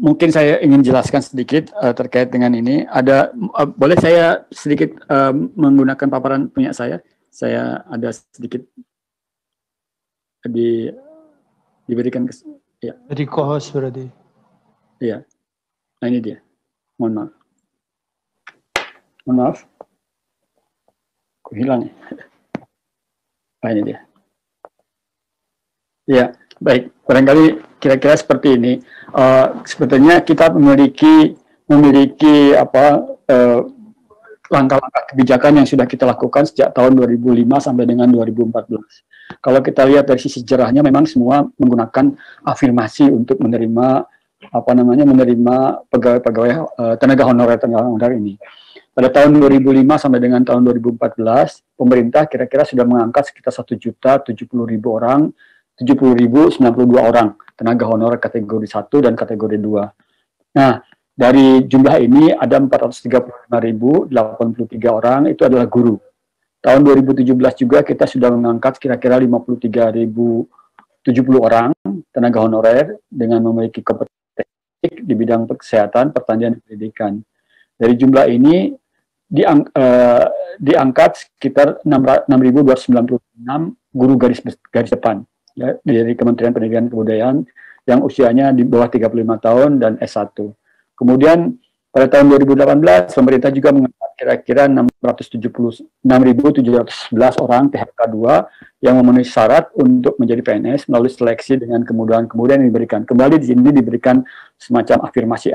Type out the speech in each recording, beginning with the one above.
Mungkin saya ingin jelaskan sedikit terkait dengan ini. Boleh saya sedikit menggunakan paparan punya saya? Saya ada sedikit diberikan ya. Jadi co-host berarti. Iya. Nah ini dia. Mohon maaf. Mohon maaf. Kok hilang ya? Nah ini dia. Ya, baik. Barangkali kira-kira seperti ini. Sebetulnya kita memiliki langkah-langkah kebijakan yang sudah kita lakukan sejak tahun 2005 sampai dengan 2014. Kalau kita lihat dari sisi sejarahnya, memang semua menggunakan afirmasi untuk menerima pegawai-pegawai tenaga honorer ini. Pada tahun 2005 sampai dengan tahun 2014, pemerintah kira-kira sudah mengangkat sekitar 1.070.000 orang, 70.092 orang tenaga honorer kategori 1 dan kategori 2. Nah, dari jumlah ini ada 435.083 orang itu adalah guru. Tahun 2017 juga kita sudah mengangkat kira-kira 53.070 orang tenaga honorer dengan memiliki kompetensi di bidang kesehatan, pertanian, dan pendidikan. Dari jumlah ini diangkat sekitar 6.296 guru garis depan ya, dari Kementerian Pendidikan dan Kebudayaan yang usianya di bawah 35 tahun dan S1. Kemudian pada tahun 2018 pemerintah juga mengangkat kira-kira 676.711 orang THK2 yang memenuhi syarat untuk menjadi PNS melalui seleksi dengan kemudahan-kemudahan yang diberikan. Kembali di sini diberikan semacam afirmasi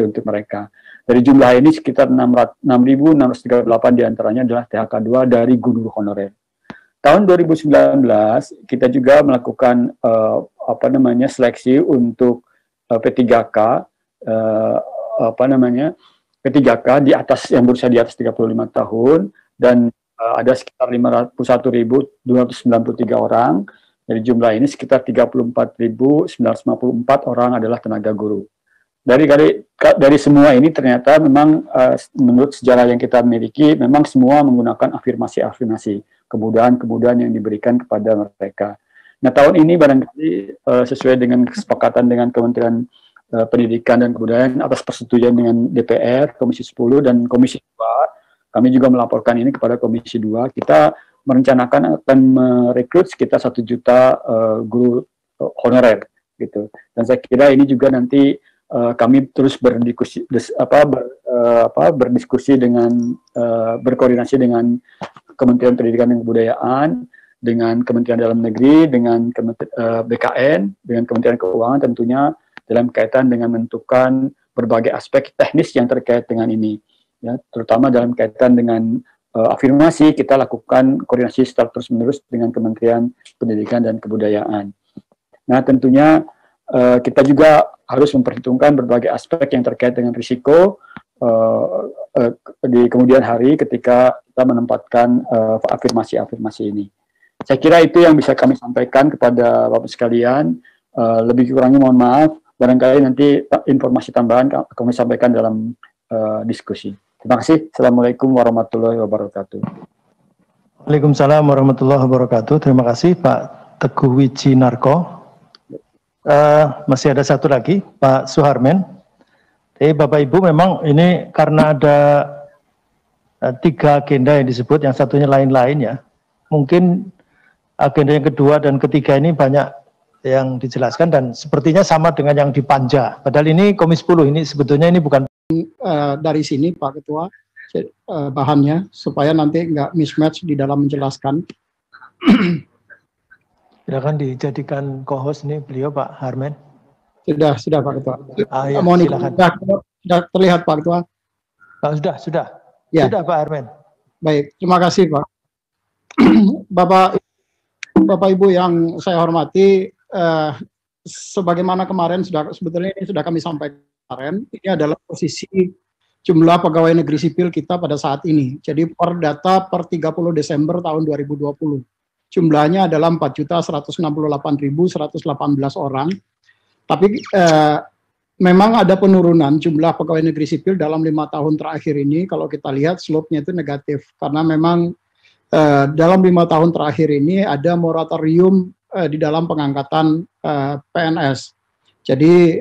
untuk mereka. Dari jumlah ini sekitar 6.638 diantaranya adalah THK2 dari guru honorer. Tahun 2019 kita juga melakukan seleksi untuk P3K P3K di atas yang berusia di atas 35 tahun dan ada sekitar 51.293 orang. Dari jumlah ini sekitar 34.954 orang adalah tenaga guru. Dari semua ini ternyata memang menurut sejarah yang kita miliki memang semua menggunakan afirmasi kemudahan-kemudahan yang diberikan kepada mereka. Nah, tahun ini barangkali sesuai dengan kesepakatan dengan Kementerian Pendidikan dan Kebudayaan atas persetujuan dengan DPR, Komisi 10 dan Komisi 2, kami juga melaporkan ini kepada Komisi 2, kita merencanakan akan merekrut sekitar 1 juta guru honorer gitu. Dan saya kira ini juga nanti kami terus berdiskusi dengan berkoordinasi dengan Kementerian Pendidikan dan Kebudayaan, dengan Kementerian Dalam Negeri, dengan BKN, dengan Kementerian Keuangan tentunya dalam kaitan dengan menentukan berbagai aspek teknis yang terkait dengan ini, ya, terutama dalam kaitan dengan afirmasi kita lakukan koordinasi secara terus-menerus dengan Kementerian Pendidikan dan Kebudayaan. Nah, tentunya kita juga harus memperhitungkan berbagai aspek yang terkait dengan risiko di kemudian hari ketika kita menempatkan afirmasi ini. Saya kira itu yang bisa kami sampaikan kepada Bapak sekalian. Lebih kurangnya mohon maaf. Barangkali nanti informasi tambahan kami sampaikan dalam diskusi. Terima kasih. Assalamualaikum warahmatullahi wabarakatuh. Waalaikumsalam warahmatullahi wabarakatuh. Terima kasih Pak Teguh Wijinarko. Masih ada satu lagi, Pak Suharmen. Bapak Ibu, memang ini karena ada 3 agenda yang disebut, yang satunya lain-lain ya. Mungkin agenda yang kedua dan ketiga ini banyak yang dijelaskan dan sepertinya sama dengan yang di Panja. Padahal ini Komisi 10, ini sebetulnya ini bukan dari sini Pak Ketua bahannya supaya nanti nggak mismatch di dalam menjelaskan. Silakan dijadikan co-host nih beliau Pak Harmen. Sudah Pak Ketua. Ya, mohon silakan. Sudah terlihat Pak Ketua. Sudah. Ya. Sudah Pak Harmen. Baik, terima kasih Pak. Bapak Ibu yang saya hormati, sebagaimana kemarin sebetulnya ini sudah kami sampaikan kemarin, ini adalah posisi jumlah pegawai negeri sipil kita pada saat ini. Jadi per 30 Desember tahun 2020, jumlahnya adalah 4.168.118 orang. Tapi memang ada penurunan jumlah pegawai negeri sipil dalam 5 tahun terakhir ini. Kalau kita lihat slope-nya itu negatif, karena memang dalam 5 tahun terakhir ini ada moratorium di dalam pengangkatan PNS. Jadi,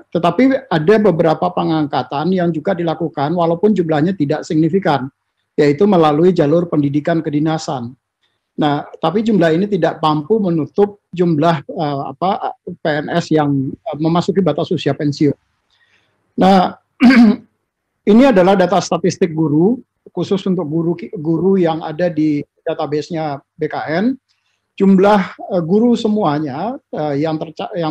tetapi ada beberapa pengangkatan yang juga dilakukan walaupun jumlahnya tidak signifikan, yaitu melalui jalur pendidikan kedinasan. Nah, tapi jumlah ini tidak mampu menutup jumlah PNS yang memasuki batas usia pensiun. Nah, ini adalah data statistik guru, khusus untuk guru yang ada di database-nya BKN. Jumlah guru semuanya yang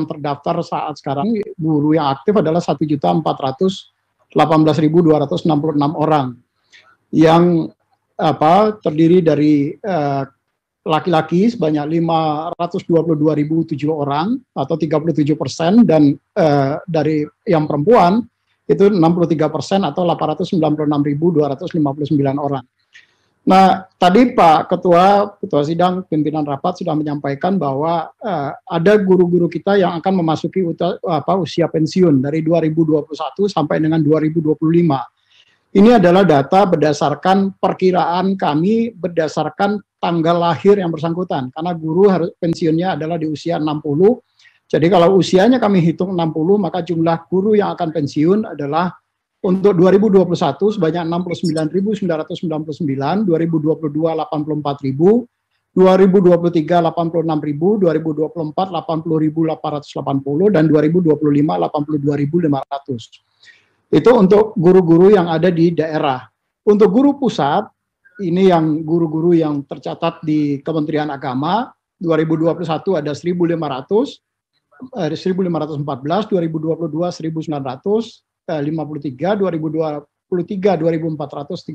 terdaftar saat sekarang, guru yang aktif adalah 1.418.266 orang, yang terdiri dari laki-laki sebanyak 522.007 orang atau 37%, dan dari yang perempuan itu 63% atau 896.259 orang. Nah, tadi Pak Ketua Sidang Pimpinan Rapat sudah menyampaikan bahwa ada guru-guru kita yang akan memasuki usia pensiun dari 2021 sampai dengan 2025. Ini adalah data berdasarkan perkiraan kami berdasarkan tanggal lahir yang bersangkutan, karena guru harus pensiunnya adalah di usia 60. Jadi kalau usianya kami hitung 60, maka jumlah guru yang akan pensiun adalah untuk 2021 sebanyak 69.999, 2022 84.000, 2023 86.000, 2024 80.880, dan 2025 82.500. Itu untuk guru-guru yang ada di daerah. Untuk guru pusat, ini yang guru-guru yang tercatat di Kementerian Agama, 2021 ada 1.500, 1.514, 2022 1.900, 53, 2023 2.435,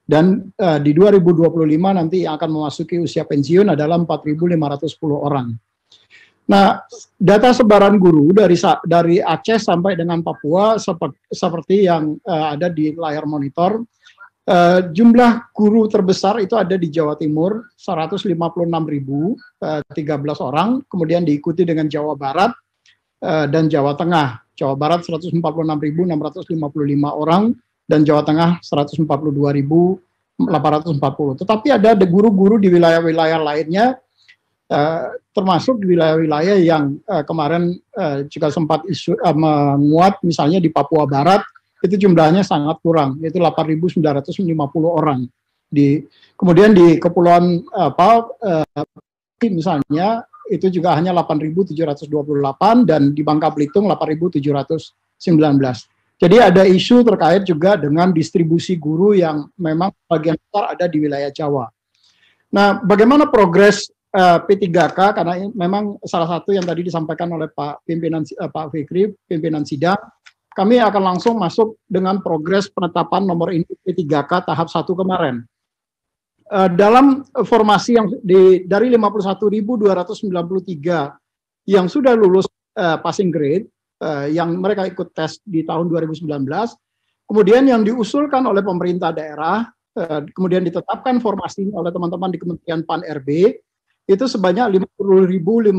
dan di 2025 nanti yang akan memasuki usia pensiun adalah 4.510 orang. Nah, data sebaran guru dari Aceh sampai dengan Papua seperti yang ada di layar monitor. Jumlah guru terbesar itu ada di Jawa Timur 156.013 orang, kemudian diikuti dengan Jawa Barat dan Jawa Tengah. Jawa Barat 146.655 orang, dan Jawa Tengah 142.840. Tetapi ada guru-guru di wilayah-wilayah lainnya, termasuk di wilayah-wilayah yang kemarin juga sempat menguat, misalnya di Papua Barat, itu jumlahnya sangat kurang, yaitu 8.950 orang. Kemudian di Kepulauan misalnya, itu juga hanya 8.728, dan di Bangka Belitung 8.719. Jadi ada isu terkait juga dengan distribusi guru yang memang bagian besar ada di wilayah Jawa. Nah, bagaimana progres P3K, karena memang salah satu yang tadi disampaikan oleh Pak Fikri, pimpinan sidang, kami akan langsung masuk dengan progres penetapan nomor induk P3K tahap 1 kemarin. Dalam formasi yang dari 51.293 yang sudah lulus passing grade, yang mereka ikut tes di tahun 2019, kemudian yang diusulkan oleh pemerintah daerah, kemudian ditetapkan formasinya oleh teman-teman di Kementerian Pan-RB, itu sebanyak 50.536